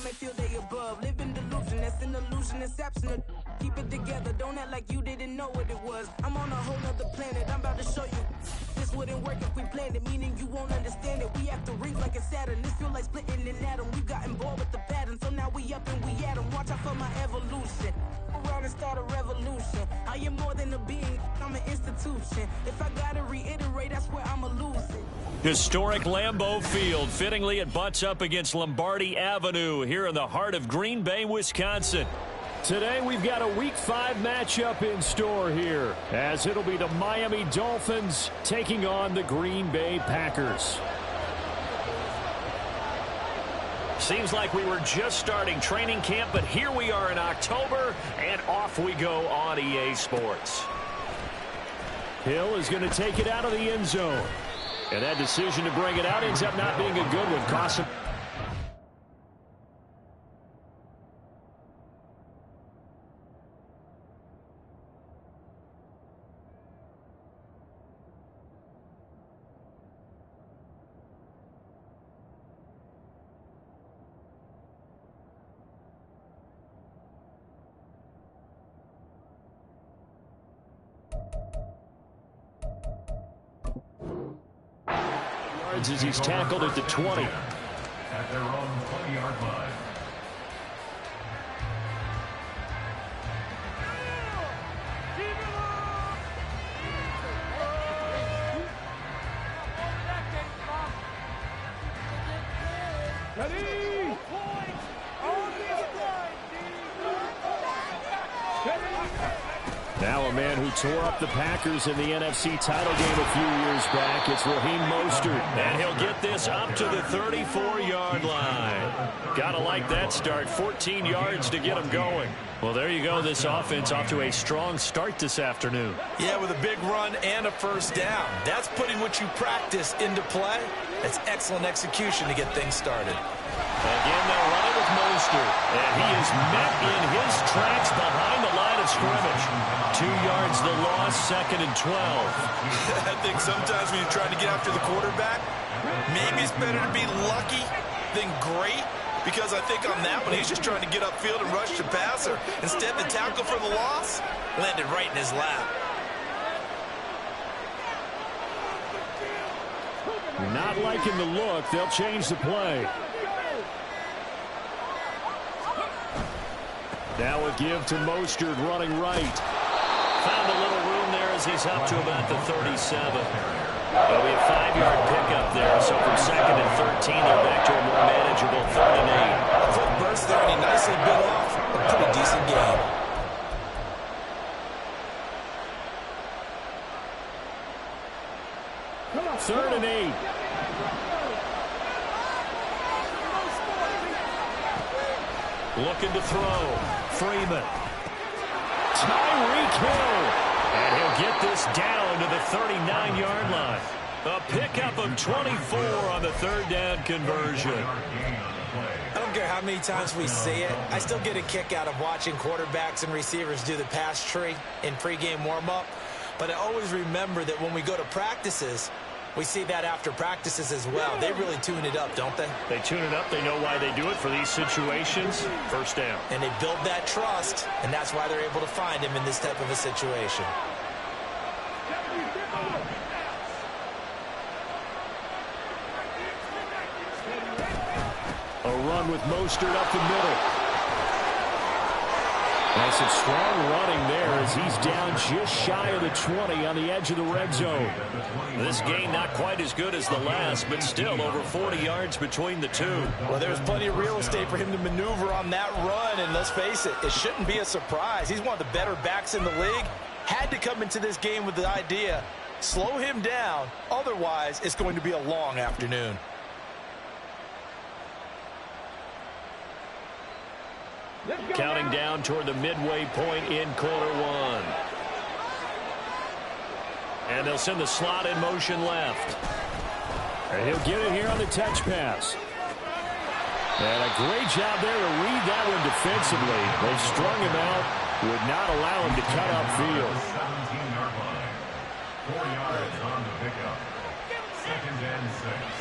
may feel they above. Live in delusion, that's an illusion, it's absent. Keep it together, don't act like you didn't know what it was. I'm on a whole nother planet, I'm about to show you. This wouldn't work if we planned it, meaning you won't understand it. We have to rings like a Saturn, this feel like splitting an atom. We got involved with the pattern, so now we up and we at 'em. Watch out for my evolution. Around and start a revolution. I am more than a being, I'm an institution. If I gotta reiterate, that's where I'ma lose it. Historic Lambeau Field. Fittingly, it butts up against Lombardi Avenue here in the heart of Green Bay, Wisconsin. Today, we've got a Week 5 matchup in store here, as it'll be the Miami Dolphins taking on the Green Bay Packers. Seems like we were just starting training camp, but here we are in October, and off we go on EA Sports. Hill is going to take it out of the end zone. And that decision to bring it out ends up not being a good one. Cost him. As he's tackled at the 20. At their own 20-yard line. Now a man who tore up the Packers in the NFC title game a few years back. It's Raheem Mostert. And he'll get this up to the 34-yard line. Gotta like that start. 14 yards to get him going. Well, there you go. This offense off to a strong start this afternoon. Yeah, with a big run and a first down. That's putting what you practice into play. That's excellent execution to get things started. Again, they'll run it with Mostert. And he is met in his tracks behind the line of scrimmage. 2 yards the loss, 2nd and 12. I think sometimes when you're trying to get after the quarterback, maybe it's better to be lucky than great. Because I think on that one, he's just trying to get upfield and rush the passer. Instead, the tackle for the loss landed right in his lap. Not liking the look. They'll change the play. Now a give to Mostert running right. Found a little room there as he's up to about the 37. There'll be a 5-yard pickup there. So from 2nd and 13, they're back to a more manageable 3rd and 8. Quick burst there, and he nicely bit off a pretty decent game. Third and 8. Looking to throw. Freeman. Tyreek Hill. And he'll get this down to the 39-yard line. A pickup of 24 on the 3rd down conversion. I don't care how many times we see it. I still get a kick out of watching quarterbacks and receivers do the pass tree in pregame warm-up. But I always remember that when we go to practices, we see that after practices as well. They really tune it up, don't they? They tune it up. They know why they do it for these situations. First down. And they build that trust, and that's why they're able to find him in this type of a situation. A run with Mostert up the middle. Nice and strong running there as he's down just shy of the 20 on the edge of the red zone. This gain not quite as good as the last, but still over 40 yards between the two. Well, there's plenty of real estate for him to maneuver on that run, and let's face it, it shouldn't be a surprise. He's one of the better backs in the league. Had to come into this game with the idea, slow him down, otherwise it's going to be a long afternoon. Counting down toward the midway point in quarter one. And they'll send the slot in motion left. And he'll get it here on the touch pass. And a great job there to read that one defensively. They've strung him out, would not allow him to cut upfield. 17-yard line. 4 yards on the pickup. 2nd and 6.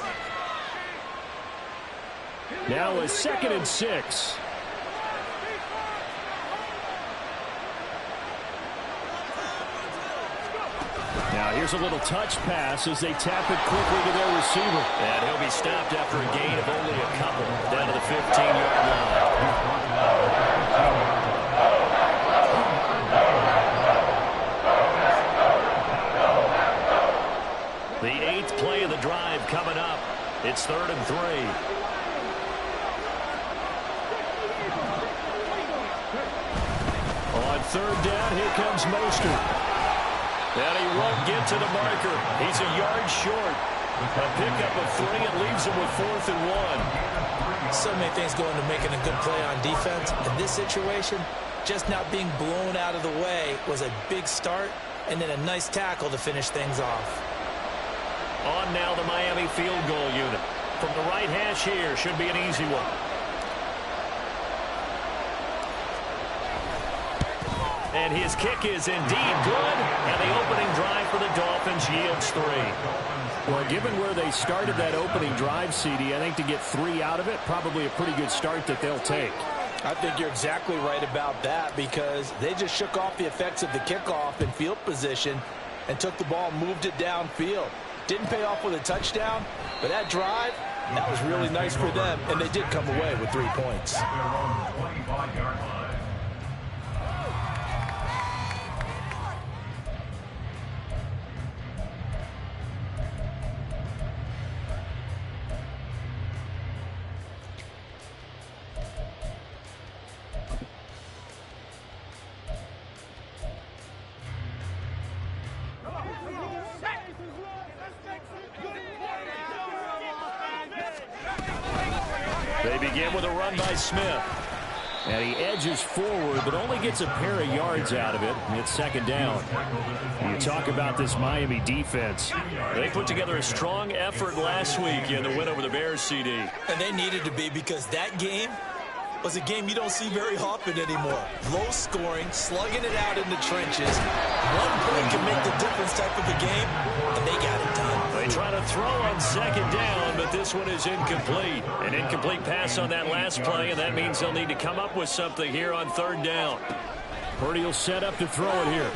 Now a 2nd and 6. Now here's a little touch pass as they tap it quickly to their receiver. And he'll be stopped after a gain of only a couple down to the 15-yard line. The 8th play of the drive coming up. It's 3rd and 3. On 3rd down, here comes Mostert. And he won't get to the marker. He's a yard short. A pickup of 3. It leaves him with 4th and 1. So many things go into making a good play on defense. In this situation, just not being blown out of the way was a big start, and then a nice tackle to finish things off. On now the Miami field goal unit. From the right hash here, should be an easy one. And his kick is indeed good, and the opening drive for the Dolphins yields 3. Well, given where they started that opening drive, CD, I think to get 3 out of it, probably a pretty good start that they'll take. I think you're exactly right about that, because they just shook off the effects of the kickoff in field position and took the ball and moved it downfield. Didn't pay off with a touchdown, but that drive, that was really nice for them, and they did come away with 3 points. They begin with a run by Smith. And he edges forward, but only gets a pair of yards out of it. It's 2nd down. You talk about this Miami defense. They put together a strong effort last week in the win over the Bears, CD. And they needed to be, because that game was a game you don't see very often anymore. Low scoring, slugging it out in the trenches. One play can make the difference type of a game, and they got it done. They try to throw on 2nd down, but this one is incomplete. An incomplete pass on that last play, and that means they'll need to come up with something here on 3rd down. Purdy will set up to throw it here.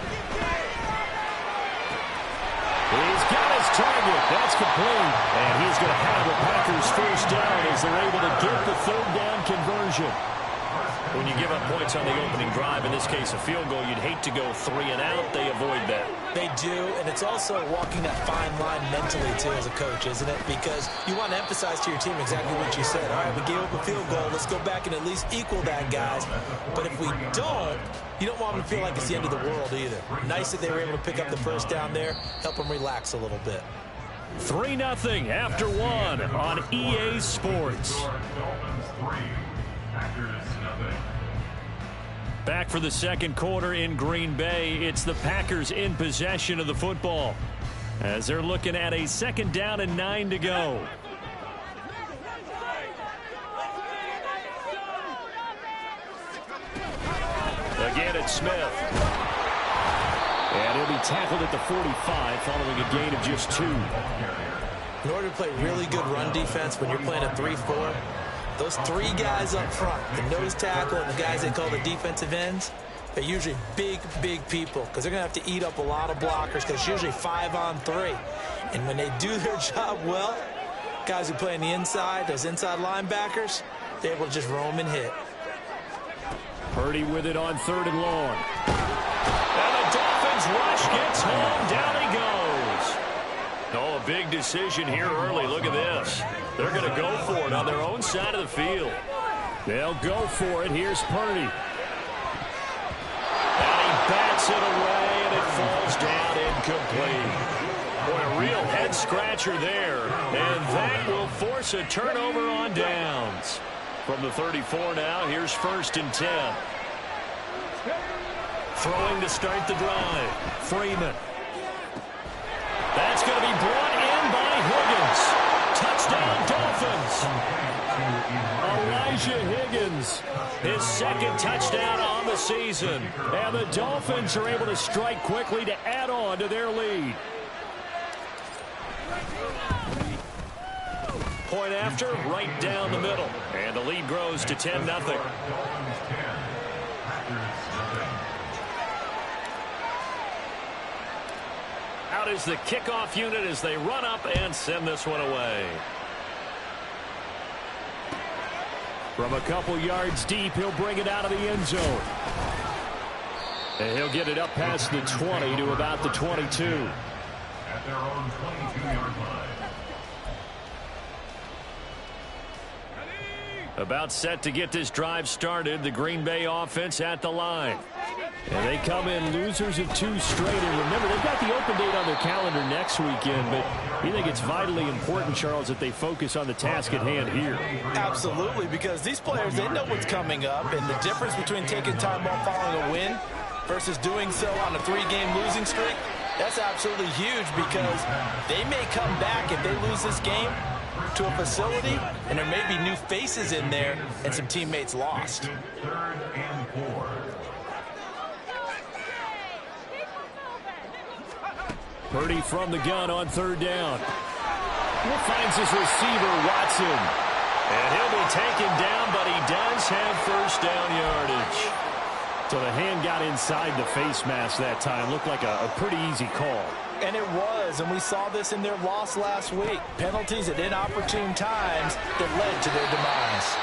He's got his target. That's complete. And he's going to have the Packers 1st down as they're able to get the 3rd down conversion. When you give up points on the opening drive, in this case a field goal, you'd hate to go 3 and out. They avoid that. They do, and it's also walking that fine line mentally, too, as a coach, isn't it? Because you want to emphasize to your team exactly what you said. All right, we gave up a field goal. Let's go back and at least equal that, guys. But if we don't, you don't want them to feel like it's the end of the world either. Nice that they were able to pick up the 1st down there, help them relax a little bit. 3-0 after 1 on EA Sports. Back for the 2nd quarter in Green Bay. It's the Packers in possession of the football as they're looking at a 2nd down and 9 to go. Again, it's Smith. And he'll be tackled at the 45 following a gain of just 2. In order to play really good run defense when you're playing a 3-4, those 3 guys up front, the nose tackle and the guys they call the defensive ends, they're usually big, big people because they're going to have to eat up a lot of blockers because it's usually 5-on-3. And when they do their job well, guys who play on the inside, those inside linebackers, they're able to just roam and hit. Purdy with it on 3rd and long. And the Dolphins rush gets home. Down he goes. Oh, a big decision here early. Look at this. They're going to go for it on their own side of the field. They'll go for it. Here's Purdy. And he bats it away, and it falls down incomplete. Boy, a real head-scratcher there. And that will force a turnover on downs. From the 34 now, here's 1st and 10. Throwing to start the drive. Freeman. That's going to be brought in by Higgins. Touchdown, Dolphins. Elijah Higgins, his 2nd touchdown on the season. And the Dolphins are able to strike quickly to add on to their lead. point after, right down the middle. And the lead grows to 10-0. Out is the kickoff unit as they run up and send this one away. From a couple yards deep, he'll bring it out of the end zone. And he'll get it up past the 20 to about the 22. At their own 22-yard line. About set to get this drive started, the Green Bay offense at the line. And they come in losers of 2 straight. And remember, they've got the open date on their calendar next weekend, but you think it's vitally important, Charles, that they focus on the task at hand here. Absolutely, because these players, they know what's coming up, and the difference between taking time off following a win versus doing so on a 3-game losing streak, that's absolutely huge, because they may come back if they lose this game to a facility, and there may be new faces in there and some teammates lost. 3rd and 4. Purdy from the gun on 3rd down. Finds his receiver, Watson. And he'll be taken down, but he does have first down yardage. So the hand got inside the face mask that time. Looked like a pretty easy call. And it was, and we saw this in their loss last week. Penalties at inopportune times that led to their demise.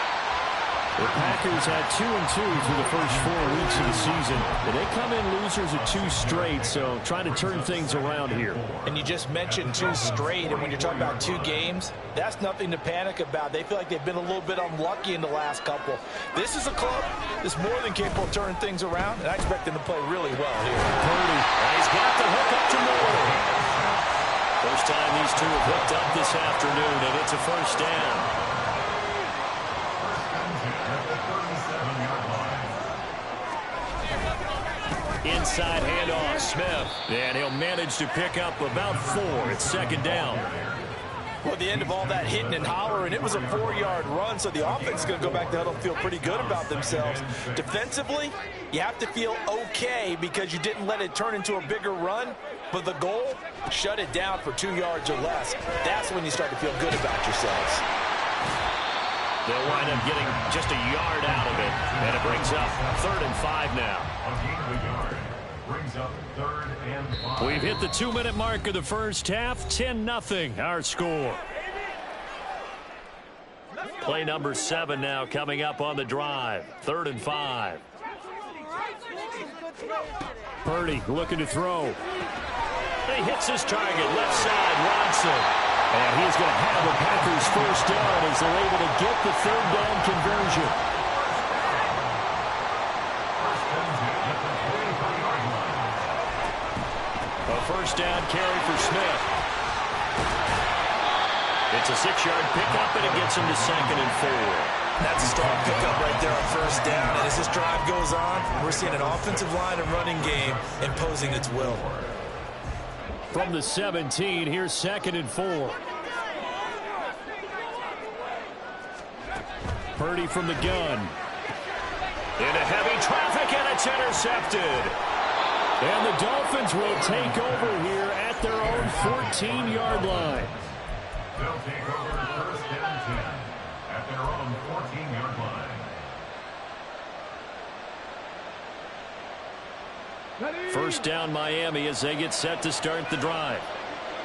The Packers had 2-2 through the first 4 weeks of the season. And they come in losers of 2 straight, so trying to turn things around here. And you just mentioned 2 straight, and when you're talking about 2 games, that's nothing to panic about. They feel like they've been a little bit unlucky in the last couple. This is a club that's more than capable of turning things around, and I expect them to play really well here. Purdy, he's got the hook up to Moore. First time these two have hooked up this afternoon, and it's a first down. Inside handoff, Smith. And he'll manage to pick up about 4. It's 2nd down. Well, at the end of all that hitting and hollering, it was a 4-yard run, so the offense is going to go back to huddle and feel pretty good about themselves. Defensively, you have to feel okay because you didn't let it turn into a bigger run, but the goal, shut it down for 2 yards or less. That's when you start to feel good about yourselves. They'll wind up getting just a yard out of it, and it brings up 3rd and 5 now. Brings up 3rd and 5. We've hit the 2-minute mark of the first half. 10-0 our score. Play number 7 now coming up on the drive. 3rd and 5. Purdy looking to throw. He hits his target, left side, Watson. And he's going to have the Packers first down as they're able to get the 3rd down conversion. A first down carry for Smith. It's a 6-yard pickup, and it gets him to 2nd and 4. That's a strong pickup right there on first down. And as this drive goes on, we're seeing an offensive line and running game imposing its will. From the 17, here's 2nd and 4. Purdy from the gun. Into heavy traffic, and it's intercepted. And the Dolphins will take over here at their own 14-yard line. They'll take over 1st and 10 at their own 14-yard line. First down Miami as they get set to start the drive.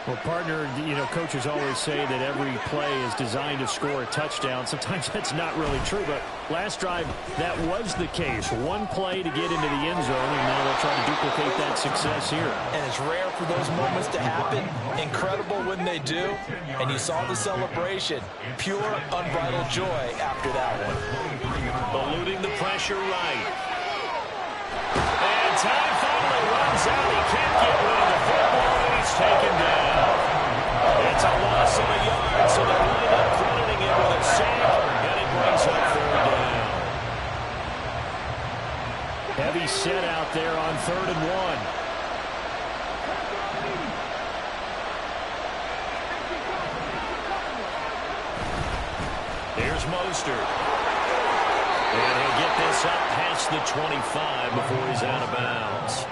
Well, partner, coaches always say that every play is designed to score a touchdown. Sometimes that's not really true, but last drive, that was the case. One play to get into the end zone, and now they'll try to duplicate that success here. And it's rare for those moments to happen. Incredible when they do. And you saw the celebration. Pure, unbridled joy after that one. Eluding the pressure right. And time finally runs out. He can't get rid of the football, and he's taken down. It's a loss of a yard, so they wind up crediting it with a sack, and it brings up 3rd down. Heavy set out there on 3rd and 1. Here's Mostert. And he'll get this up past the 25 before he's out of bounds.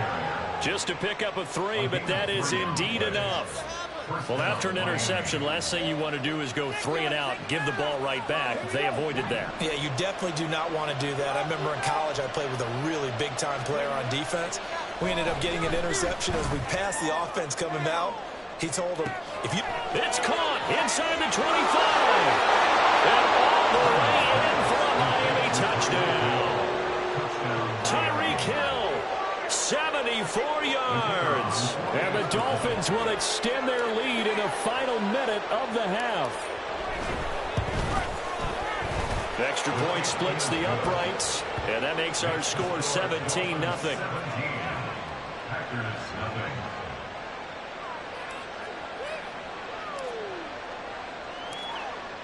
Just a pickup of 3, but that is indeed enough. Well, after an interception, last thing you want to do is go 3 and out, give the ball right back. They avoided that. Yeah, you definitely do not want to do that. I remember in college I played with a really big-time player on defense. We ended up getting an interception as we passed the offense coming out. He told him, if you... It's caught inside the 25. And all the way in for a Miami touchdown. Tyreek Hill, 74 yards. And the Dolphins will extend their lead in the final minute of the half. The extra point splits the uprights, and that makes our score 17-0. Packers, 0.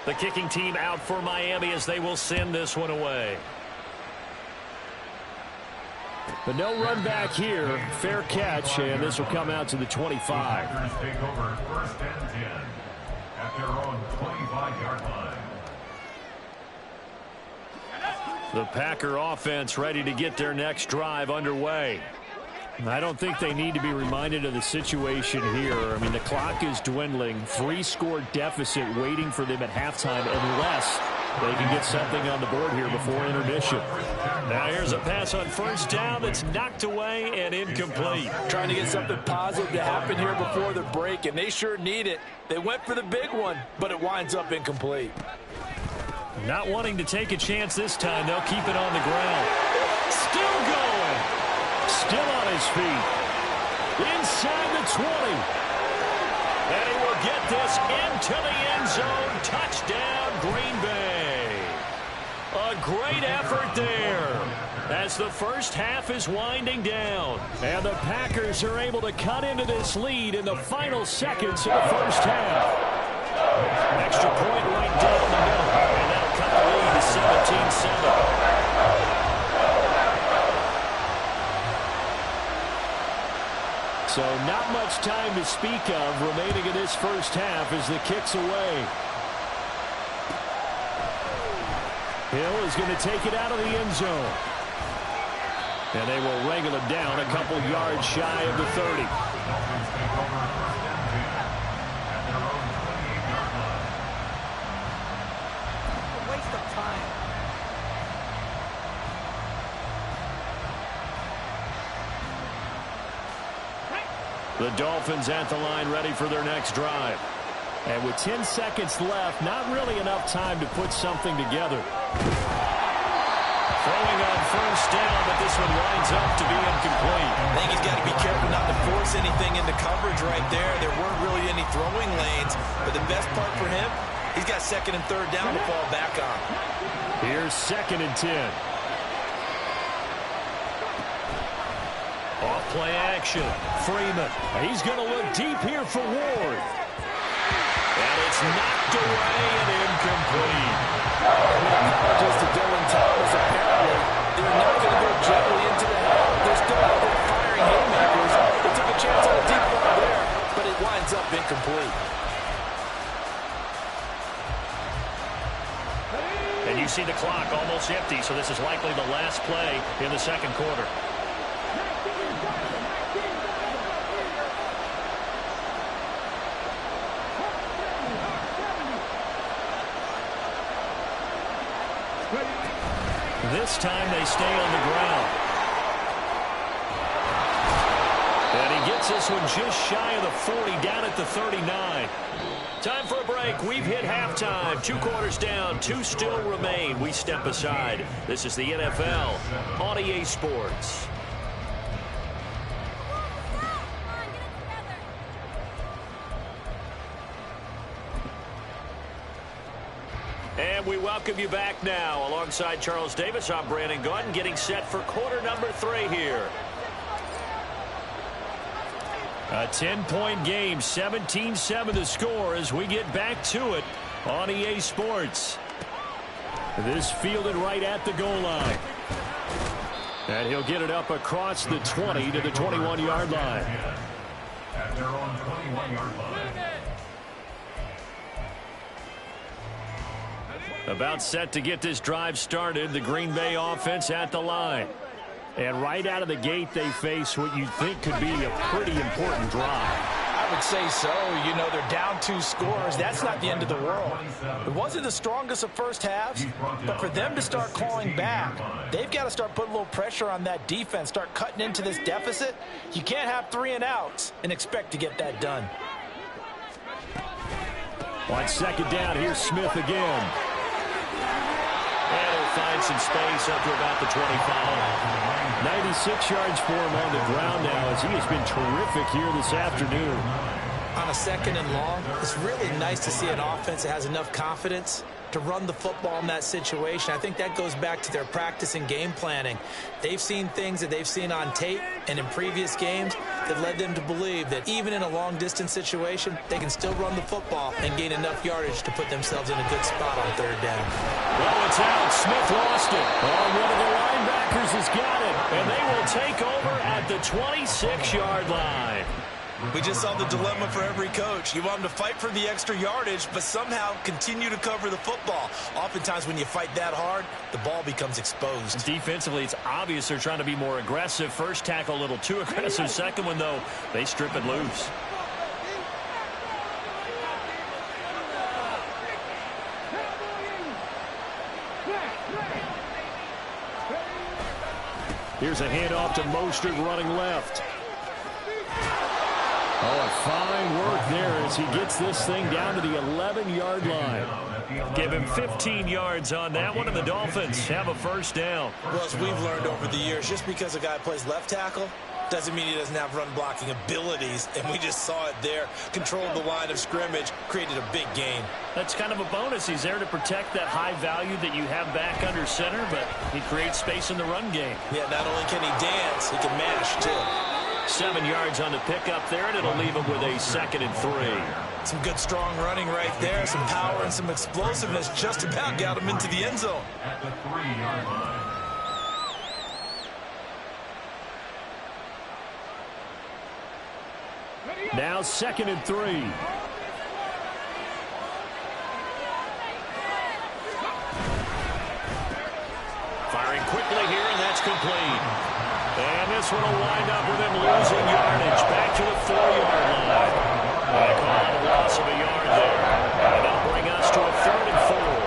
The kicking team out for Miami as they will send this one away. But no run back here. Fair catch, and this will come out to the 25. Packers take over 1st and 10 at their own 25-yard line. The Packer offense ready to get their next drive underway. I don't think they need to be reminded of the situation here. I mean, the clock is dwindling. 3-score deficit waiting for them at halftime unless they can get something on the board here before intermission. Now here's a pass on 1st down that's knocked away and incomplete. Trying to get something positive to happen here before the break, and they sure need it. They went for the big one, but it winds up incomplete. Not wanting to take a chance this time. They'll keep it on the ground. Still going. Still on his feet. Inside the 20. And he will get this into the end zone. Touchdown, Green Bay. A great effort there as the first half is winding down. And the Packers are able to cut into this lead in the final seconds of the first half. Extra point right down the middle. And that'll cut the lead to 17-7. So not much time to speak of remaining in this first half as the kick's away. Hill is going to take it out of the end zone. And they will wrangle him down a couple yards shy of the 30. Waste of time. The Dolphins at the line ready for their next drive. And with 10 seconds left, not really enough time to put something together. Throwing on 1st down, but this one winds up to be incomplete. I think he's got to be careful not to force anything into coverage right there. There weren't really any throwing lanes, but the best part for him, he's got 2nd and 3rd down to fall back on. Here's 2nd and 10. Off play action. Freeman. He's going to look deep here for Ward. And it's knocked away and incomplete. Just to Dylan Thomas, apparently, they're not going to go gently into the head. They're still out there firing haymakers. They took a chance on a deep ball there, but it winds up incomplete. And you see the clock almost empty, so this is likely the last play in the 2nd quarter. This time they stay on the ground. And he gets this one just shy of the 40, down at the 39. Time for a break. We've hit halftime. 2 quarters down, 2 still remain. We step aside. This is the NFL on EA Sports. And we welcome you back now. Alongside Charles Davis, I'm Brandon Gaudin, getting set for quarter number 3 here. A 10-point game, 17-7 the score as we get back to it on EA Sports. This fielded right at the goal line. And he'll get it up across the 20 to the 21-yard line. At their own 21-yard line. About set to get this drive started, the Green Bay offense at the line. And right out of the gate, they face what you'd think could be a pretty important drive. I would say so. You know, they're down 2 scores. That's not the end of the world. It wasn't the strongest of first halves, but for them to start clawing back, they've got to start putting a little pressure on that defense, start cutting into this deficit. You can't have 3 and outs and expect to get that done. On second down, here's Smith again. And he'll find some space up to about the 25. 96 yards for him on the ground now as he has been terrific here this afternoon. On a second and long, it's really nice to see an offense that has enough confidence to run the football in that situation. I think that goes back to their practice and game planning. They've seen things that they've seen on tape and in previous games that led them to believe that even in a long-distance situation, they can still run the football and gain enough yardage to put themselves in a good spot on third down. Well, it's out. Smith lost it. Oh, one of the linebackers has got it, and they will take over at the 26-yard line. We just saw the dilemma for every coach. You want them to fight for the extra yardage, but somehow continue to cover the football. Oftentimes when you fight that hard, the ball becomes exposed. Defensively, it's obvious they're trying to be more aggressive. First tackle a little too aggressive. Second one, though, they strip it loose. Here's a handoff to Mostert running left. Oh, a fine work there as he gets this thing down to the 11-yard line. Give him 15 yards on that one, and the Dolphins have a first down. Well, as we've learned over the years, just because a guy plays left tackle doesn't mean he doesn't have run-blocking abilities, and we just saw it there. Controlled the line of scrimmage, created a big gain. That's kind of a bonus. He's there to protect that high value that you have back under center, but he creates space in the run game. Yeah, not only can he dance, he can mash, too. 7 yards on the pickup there, and it'll leave him with a 2nd and 3. Some good, strong running right there. Some power and some explosiveness just about got him into the end zone. At the 3-yard line. Now 2nd and 3. Firing quickly here, and that's complete. And this one will wind up with him losing yardage back to the 4-yard line. They call it a loss of a yard there. And that'll bring us to a 3rd and 4.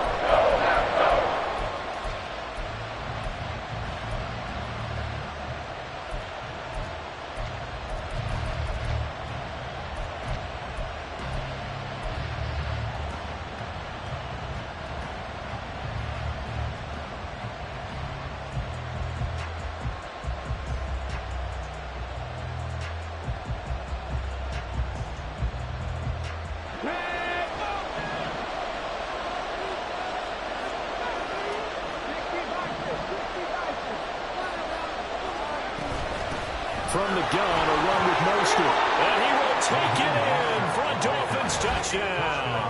From the gun, a run with Mostert. And he will take it in for a Dolphins touchdown.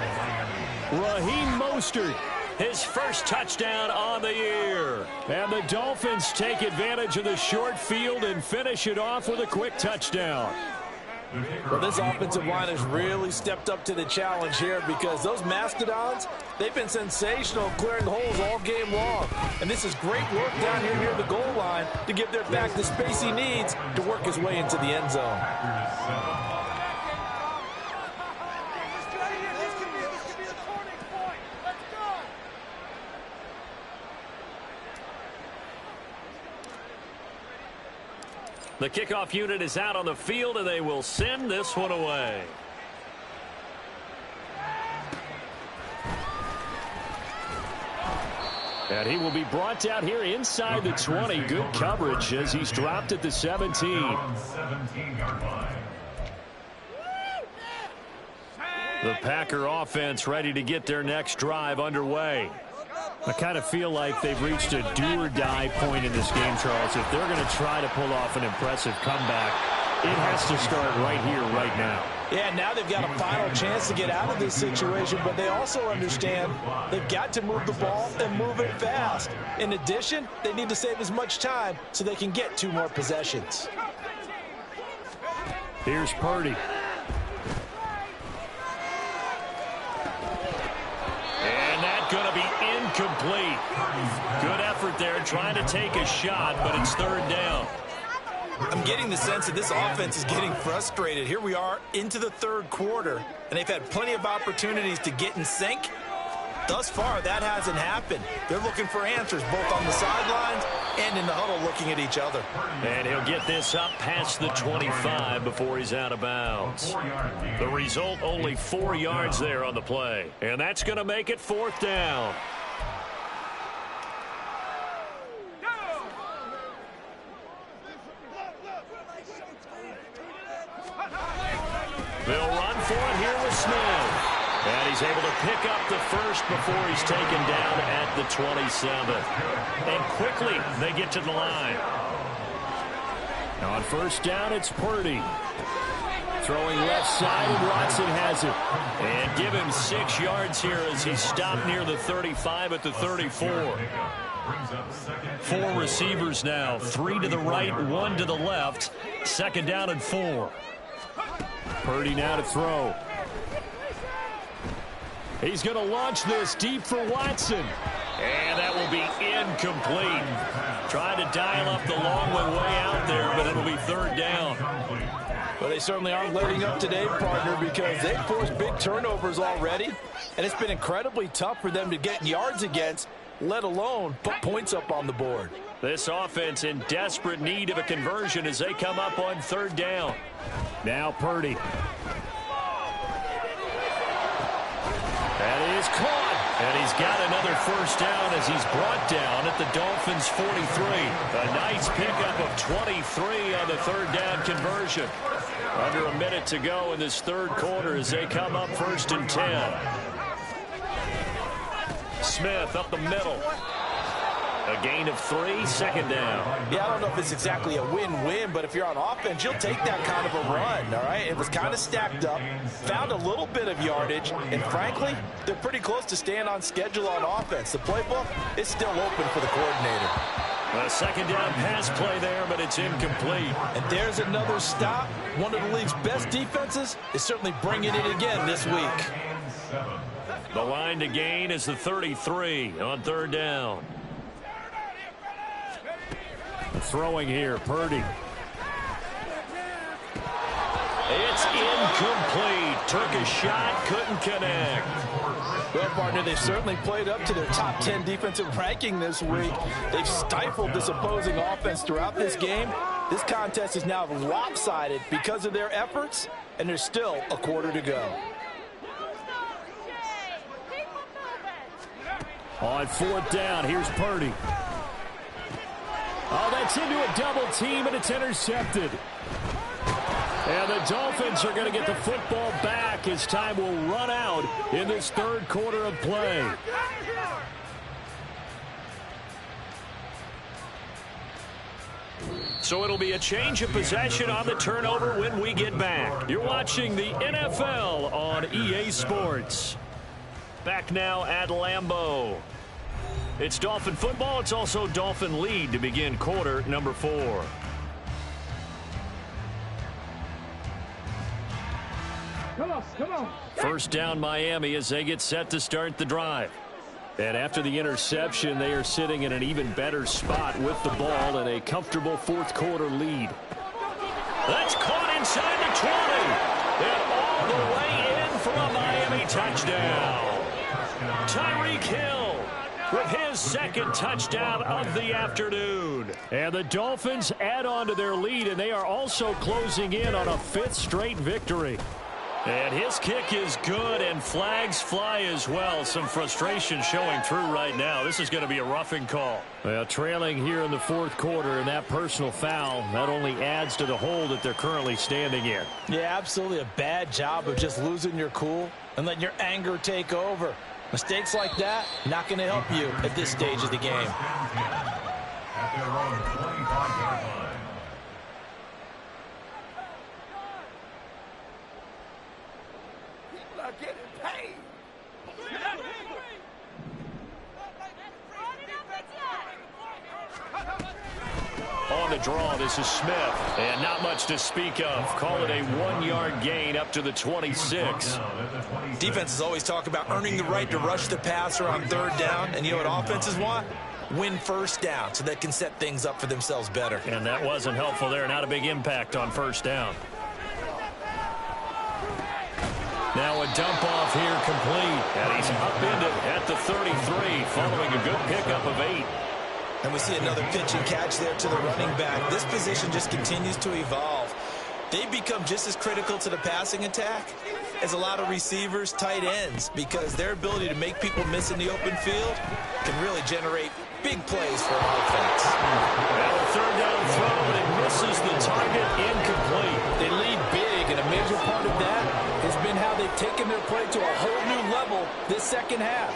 Raheem Mostert, his first touchdown on the year. And the Dolphins take advantage of the short field and finish it off with a quick touchdown. Well, this offensive line has really stepped up to the challenge here because those Mastodons, they've been sensational clearing holes all game long. And this is great work down here near the goal line to give their back the space he needs to work his way into the end zone. The kickoff unit is out on the field, and they will send this one away. And he will be brought down here inside the 20. Good coverage as he's dropped at the 17. 17-yard line. The Packer offense ready to get their next drive underway. I kind of feel like they've reached a do-or-die point in this game, Charles. If they're going to try to pull off an impressive comeback, it has to start right here, right now. Yeah, now they've got a final chance to get out of this situation, but they also understand they've got to move the ball and move it fast. In addition, they need to save as much time so they can get 2 more possessions. Here's Purdy. And that's going to be incomplete. Good effort there trying to take a shot, but it's 3rd down. I'm getting the sense that this offense is getting frustrated. Here we are into the third quarter, and they've had plenty of opportunities to get in sync. Thus far, that hasn't happened. They're looking for answers both on the sidelines and in the huddle looking at each other. And he'll get this up past the 25 before he's out of bounds. The result, only 4 yards there on the play. And that's going to make it 4th down. They'll run for it here with Smith. And he's able to pick up the first before he's taken down at the 27. And quickly, they get to the line. On 1st down, it's Purdy. Throwing left side, and Watson has it. And give him 6 yards here as he's stopped near the 35 at the 34. 4 receivers now. 3 to the right, 1 to the left. 2nd down and 4. Purdy now to throw. He's going to launch this deep for Watson. And that will be incomplete. Trying to dial up the long way out there, but it'll be 3rd down. Well, they certainly aren't letting up today, partner, because they've forced big turnovers already. And it's been incredibly tough for them to get yards against, let alone put points up on the board. This offense in desperate need of a conversion as they come up on 3rd down. Now Purdy. That is caught. And he's got another 1st down as he's brought down at the Dolphins' 43. A nice pickup of 23 on the 3rd down conversion. Under a minute to go in this 3rd quarter as they come up 1st and 10. Smith up the middle. A gain of 3, 2nd down. Yeah, I don't know if it's exactly a win-win, but if you're on offense, you'll take that kind of a run, all right? It was kind of stacked up, found a little bit of yardage, and frankly, they're pretty close to staying on schedule on offense. The playbook is still open for the coordinator. A 2nd down pass play there, but it's incomplete. And there's another stop. One of the league's best defenses is certainly bringing it again this week. The line to gain is the 33 on 3rd down. Throwing here, Purdy. It's incomplete. Took a shot, couldn't connect. Well, partner, they've certainly played up to their top 10 defensive ranking this week. They've stifled this opposing offense throughout this game. This contest is now lopsided because of their efforts, and there's still a quarter to go. On 4th down, here's Purdy. Oh, that's into a double team, and it's intercepted. And the Dolphins are going to get the football back as time will run out in this 3rd quarter of play. So it'll be a change of possession on the turnover when we get back. You're watching the NFL on EA Sports. Back now at Lambeau. It's Dolphin football. It's also Dolphin lead to begin quarter number 4. Come on. 1st down Miami as they get set to start the drive. And after the interception, they are sitting in an even better spot with the ball and a comfortable 4th quarter lead. That's caught inside the 20. And all the way in for a Miami touchdown. Tyreek Hill with his 2nd touchdown of the afternoon. And the Dolphins add on to their lead, and they are also closing in on a 5th straight victory. And his kick is good, and flags fly as well. Some frustration showing through right now. This is going to be a roughing call. Well, trailing here in the 4th quarter, and that personal foul not only adds to the hole that they're currently standing in. Yeah, absolutely a bad job of just losing your cool and letting your anger take over. Mistakes like that, not going to help you at this stage of the game. At their own 25-yard line. People are getting paid. On the draw, this is Smith. And not much to speak of. Call it a 1-yard gain up to the 26. Defenses always talk about earning the right to rush the passer on 3rd down. And you know what offenses want? win first down so they can set things up for themselves better. And that wasn't helpful there. Not a big impact on first down. Now a dump off here complete. And he's upended at the 33 following a good pickup of 8. And we see another pitch and catch there to the running back. This position just continues to evolve. They become just as critical to the passing attack as a lot of receivers, tight ends, because their ability to make people miss in the open field can really generate big plays for an offense. Now a third down throw, but it misses the target, incomplete. They lead big, and a major part of that has been how they've taken their play to a whole new level this second half.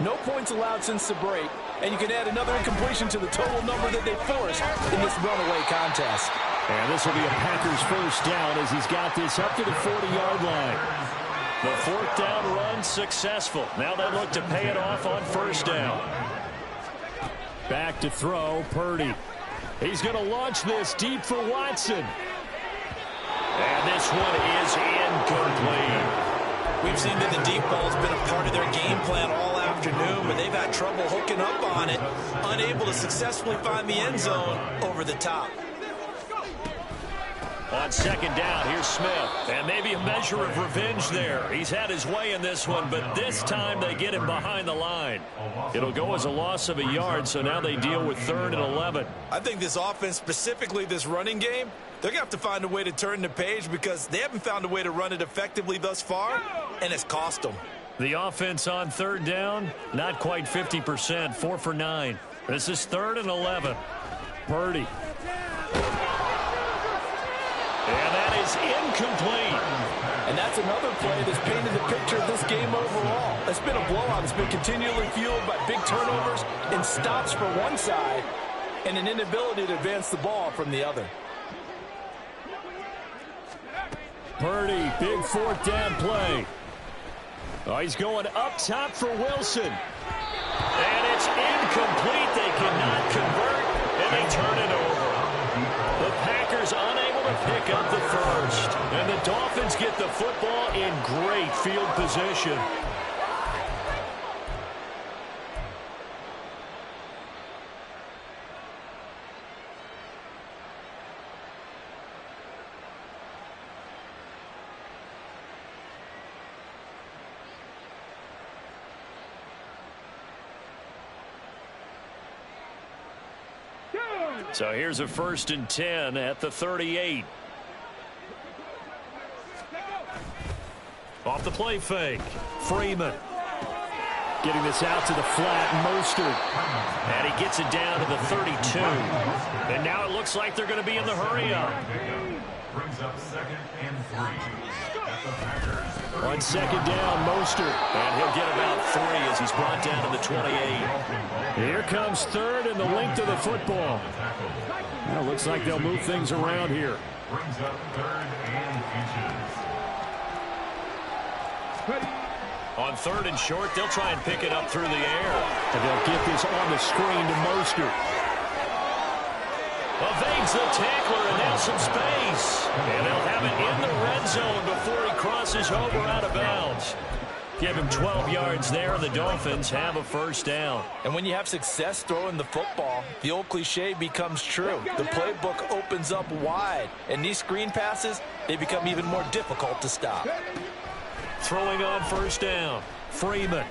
No points allowed since the break, and you can add another incompletion to the total number that they forced in this runaway contest. And this will be a Packers first down as he's got this up to the 40-yard line. The fourth down run successful. Now they look to pay it off on first down. Back to throw, Purdy. He's going to launch this deep for Watson. And this one is incomplete. We've seen that the deep ball has been a part of their game plan all afternoon, but they've had trouble hooking up on it, unable to successfully find the end zone over the top. On second down, here's Smith. And maybe a measure of revenge there. He's had his way in this one, but this time they get him behind the line. It'll go as a loss of a yard, so now they deal with 3rd and 11. I think this offense, specifically this running game, they're going to have to find a way to turn the page because they haven't found a way to run it effectively thus far, and it's cost them. The offense on third down, not quite 50%, 4 for 9. This is 3rd and 11. Purdy. And that is incomplete. And that's another play that's painted the picture of this game overall. It's been a blowout. It's been continually fueled by big turnovers and stops for one side and an inability to advance the ball from the other. Purdy, big fourth down play. Oh, he's going up top for Wilson. And it's incomplete. They cannot convert, and they turn it over. The Packers unable to pick up the first. And the Dolphins get the football in great field position. So here's a 1st and 10 at the 38. Off the play fake. Freeman. Getting this out to the flat. Mostert. And he gets it down to the 32. And now it looks like they're going to be in the hurry-up. Brings up 2nd and 3 at the Packers. On second down, Mostert. And he'll get about 3 as he's brought down to the 28. Here comes 3rd and the length of the football. Well, looks like they'll move things around here. Brings up 3rd and inches. On 3rd and short, they'll try and pick it up through the air. And they'll get this on the screen to Mostert. Evades the tackler, and now some space. And they'll have it in the red zone before he crosses over out of bounds. Give him 12 yards there, and the Dolphins have a first down. And when you have success throwing the football, the old cliche becomes true. The playbook opens up wide, and these screen passes, they become even more difficult to stop. Throwing on first down, Freeman.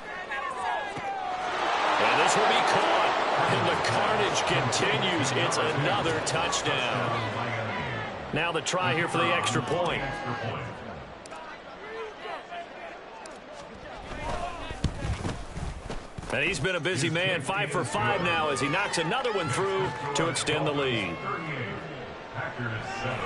And this will be caught. And the carnage continues. It's another touchdown. Now the try here for the extra point. And he's been a busy man, 5 for 5 now as he knocks another one through to extend the lead. Packers 7.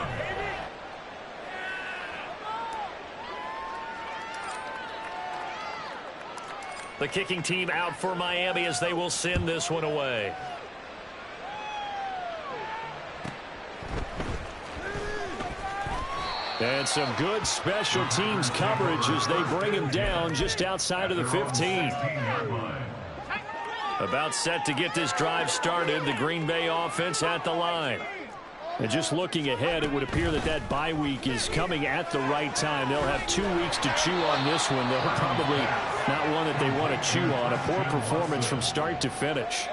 The kicking team out for Miami as they will send this one away. And some good special teams coverage as they bring him down just outside of the 15. About set to get this drive started. The Green Bay offense at the line. And just looking ahead, it would appear that bye week is coming at the right time. They'll have 2 weeks to chew on this one. They'll probably not one that they want to chew on. A poor performance from start to finish.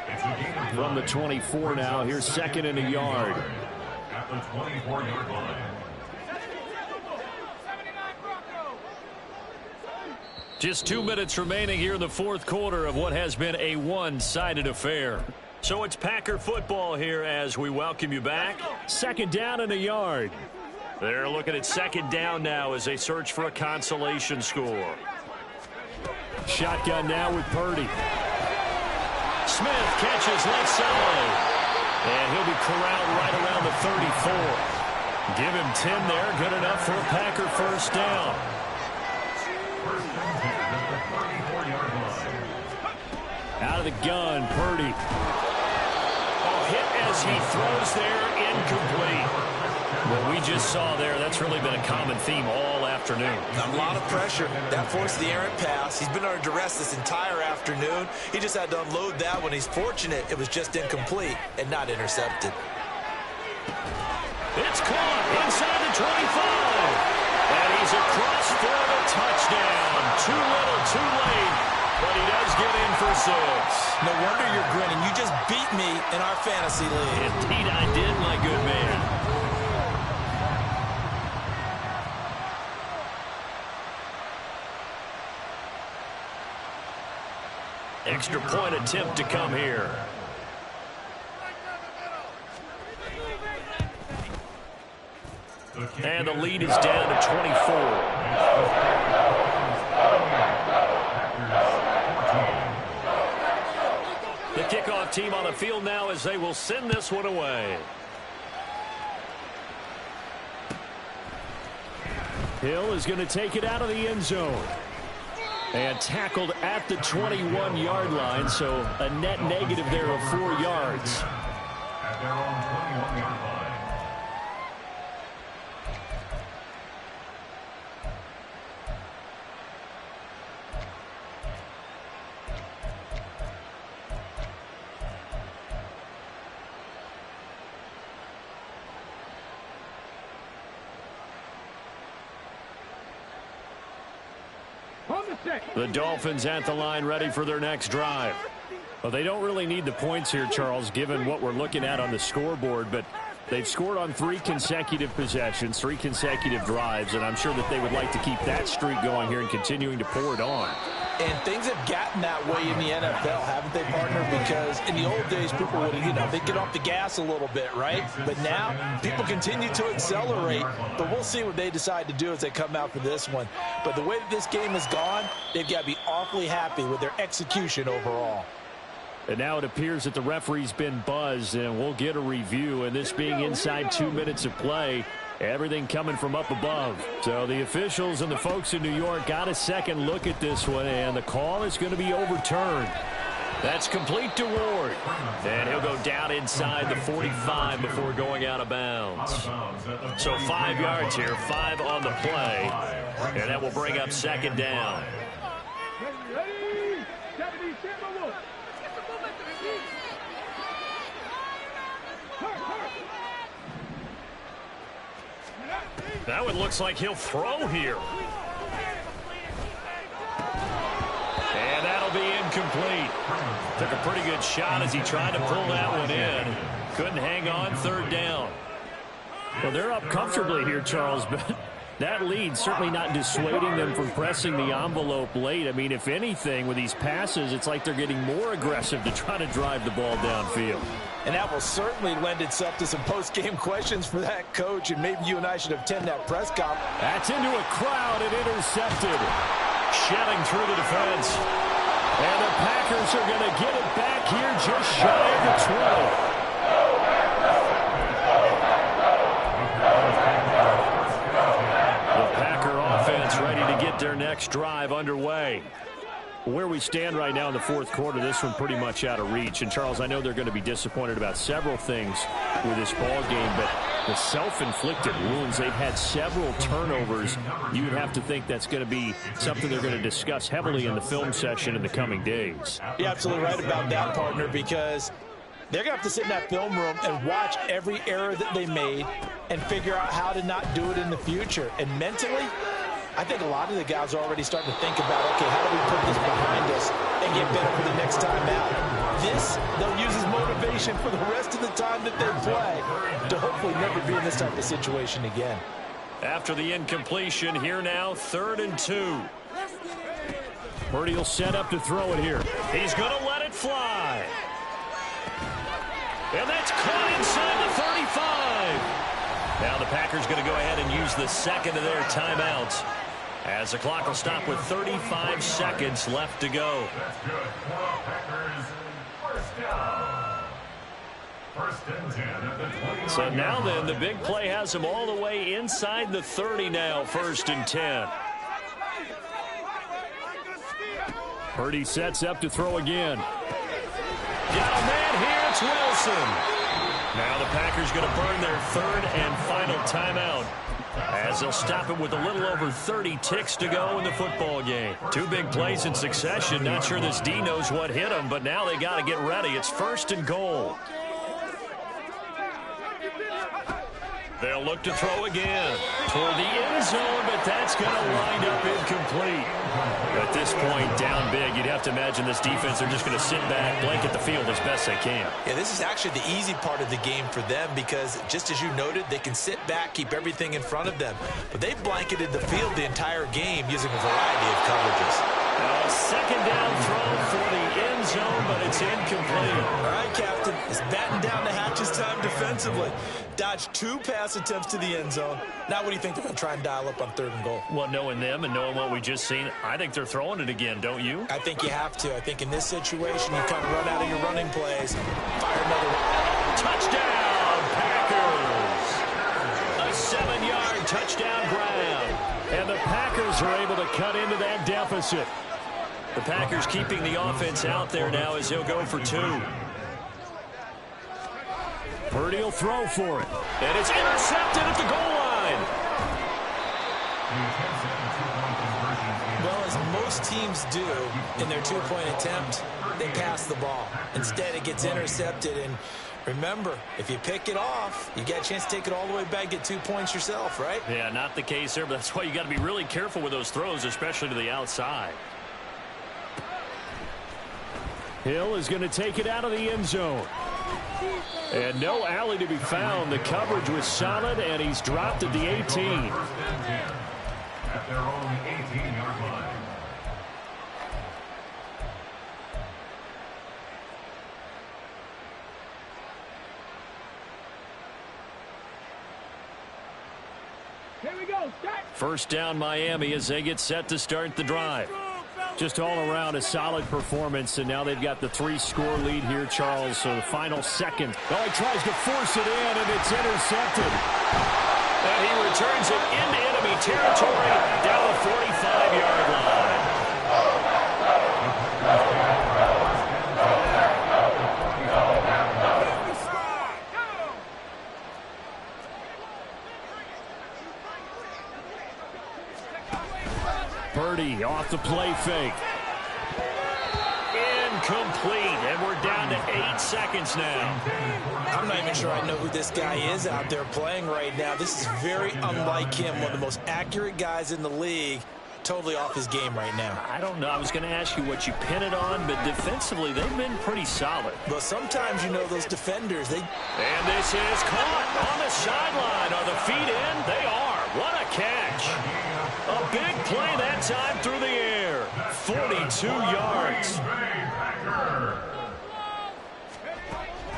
From the 24 now, here's second and a yard. At the 24-yard line. Just 2 minutes remaining here in the fourth quarter of what has been a one-sided affair. So it's Packer football here as we welcome you back. Second down and a yard. They're looking at second down now as they search for a consolation score. Shotgun now with Purdy. Smith catches left side. And he'll be corralled right around the 34. Give him 10 there. Good enough for a Packer first down. Out of the gun, Purdy. Hit as he throws there, incomplete. What we just saw there, that's really been a common theme all afternoon. A lot of pressure. That forced the errant pass. He's been under duress this entire afternoon. He just had to unload that one. He's fortunate it was just incomplete and not intercepted. It's caught inside the 25. And he's across for the touchdown. Too little, too late. But he does get in for 6. No wonder you're grinning. You just beat me in our fantasy league. Indeed I did, my good man. Extra point attempt to come here. And the lead is down to 24. The kickoff team on the field now as they will send this one away. Hill is going to take it out of the end zone. And tackled at the 21-yard line, so a net negative there of 4 yards. At their own 21-yard line. The Dolphins at the line ready for their next drive. Well, they don't really need the points here, Charles, given what we're looking at on the scoreboard, but they've scored on 3 consecutive possessions, 3 consecutive drives, and I'm sure that they would like to keep that streak going here and continuing to pour it on. And things have gotten that way in the NFL, haven't they, partner? Because in the old days, people would, they'd get off the gas a little bit, right? But now, people continue to accelerate, but we'll see what they decide to do as they come out for this one. But the way that this game has gone, they've got to be awfully happy with their execution overall. And now it appears that the referee's been buzzed, and we'll get a review. And this being inside 2 minutes of play, everything coming from up above. So the officials and the folks in New York got a second look at this one, and the call is going to be overturned. That's complete to Ward. And he'll go down inside the 45 before going out of bounds. So 5 yards here, 5 on the play. And that will bring up second down. That one looks like he'll throw here. And that'll be incomplete. Took a pretty good shot as he tried to pull that one in. Couldn't hang on, third down. Well, they're up comfortably here, Charles, but that lead certainly not dissuading them from pressing the envelope late. I mean, if anything, with these passes, it's like they're getting more aggressive to try to drive the ball downfield. And that will certainly lend itself to some post-game questions for that coach, and maybe you and I should attend that press conference. That's into a crowd and intercepted. Shelling through the defense. And the Packers are going to get it back here just shy of the 20. The Packer offense ready to get their next drive underway. Where we stand right now in the fourth quarter, this one pretty much out of reach. And, Charles, I know they're going to be disappointed about several things with this ball game, but the self-inflicted wounds, they've had several turnovers. You would have to think that's going to be something they're going to discuss heavily in the film session in the coming days. You're absolutely right about that, partner, because They're going to have to sit in that film room and watch every error that they made and figure out how to not do it in the future. And mentally, I think a lot of the guys are already starting to think about, okay, how do we put this behind us and get better for the next time out? This, they'll use as motivation for the rest of the time that they play to hopefully never be in this type of situation again. After the incompletion, here now, 3rd and 2. Purdy will set up to throw it here. He's going to let it fly. And that's caught inside the 35. Now the Packers going to go ahead and use the second of their timeouts, as the clock will stop with 35 seconds left to go. That's good. Packers, first down. 1st and 10 at the 20. So now then, the big play has them all the way inside the 30 now, 1st and 10. Purdy sets up to throw again. Got a man here, it's Wilson. Now the Packers going to burn their 3rd and final timeout, as they'll stop it with a little over 30 ticks to go in the football game. 2 big plays in succession. Not sure this D knows what hit him, but now they got to get ready. It's 1st and goal. They'll look to throw again toward the end zone, but that's going to wind up incomplete. At this point, down big, you'd have to imagine this defense, they're just going to sit back, blanket the field as best they can. Yeah, this is actually the easy part of the game for them because, just as you noted, they can sit back, keep everything in front of them. But they've blanketed the field the entire game using a variety of coverages. Now a 2nd down throw for the end zone, but it's incomplete. All right, Captain, it's batten down the hatches time defensively. Dodged 2 pass attempts to the end zone. Now what do you think they're going to try and dial up on 3rd and goal? Well, knowing them and knowing what we just seen, I think they're throwing it again, don't you? I think you have to. I think in this situation, you kind of run out of your running plays, fire another one. Touchdown, Packers! A 7-yard touchdown grab. And the Packers are able to cut into that deficit. The Packers keeping the offense out there now as they'll go for 2. Purdy will throw for it. And it's intercepted at the goal line. Well, as most teams do in their 2-point attempt, they pass the ball. Instead, it gets intercepted. And remember, if you pick it off, you get a chance to take it all the way back, get 2 points yourself, right? Yeah, not the case there, but that's why you got to be really careful with those throws, especially to the outside. Hill is going to take it out of the end zone. And no alley to be found. The coverage was solid, and he's dropped at the 18. At their own 18-yard line. Here we go. Start. 1st down Miami as they get set to start the drive. Just all around a solid performance, and now they've got the 3-score lead here, Charles. So the final second. Oh, he tries to force it in, and it's intercepted. And he returns it into enemy territory down the 45-yard line. Purdy off the play fake. Incomplete, and we're down to 8 seconds now. I'm not even sure I know who this guy is out there playing right now. This is very unlike him, one of the most accurate guys in the league. Totally off his game right now. I don't know. I was going to ask you what you pin it on, but defensively, they've been pretty solid. But sometimes, you know, those defenders, they... And this is caught on the sideline. Are the feet in? They are. What a catch. A big play that time through the air. 42 yards.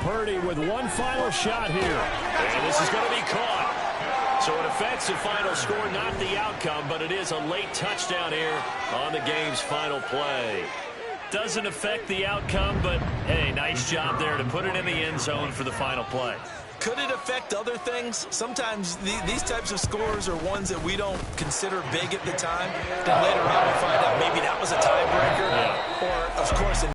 Purdy with one final shot here. And this is going to be caught. So it affects the final score, not the outcome, but it is a late touchdown here on the game's final play. Doesn't affect the outcome, but, hey, nice job there to put it in the end zone for the final play. Could it affect other things? Sometimes these types of scores are ones that we don't consider big at the time. Then later on we find out maybe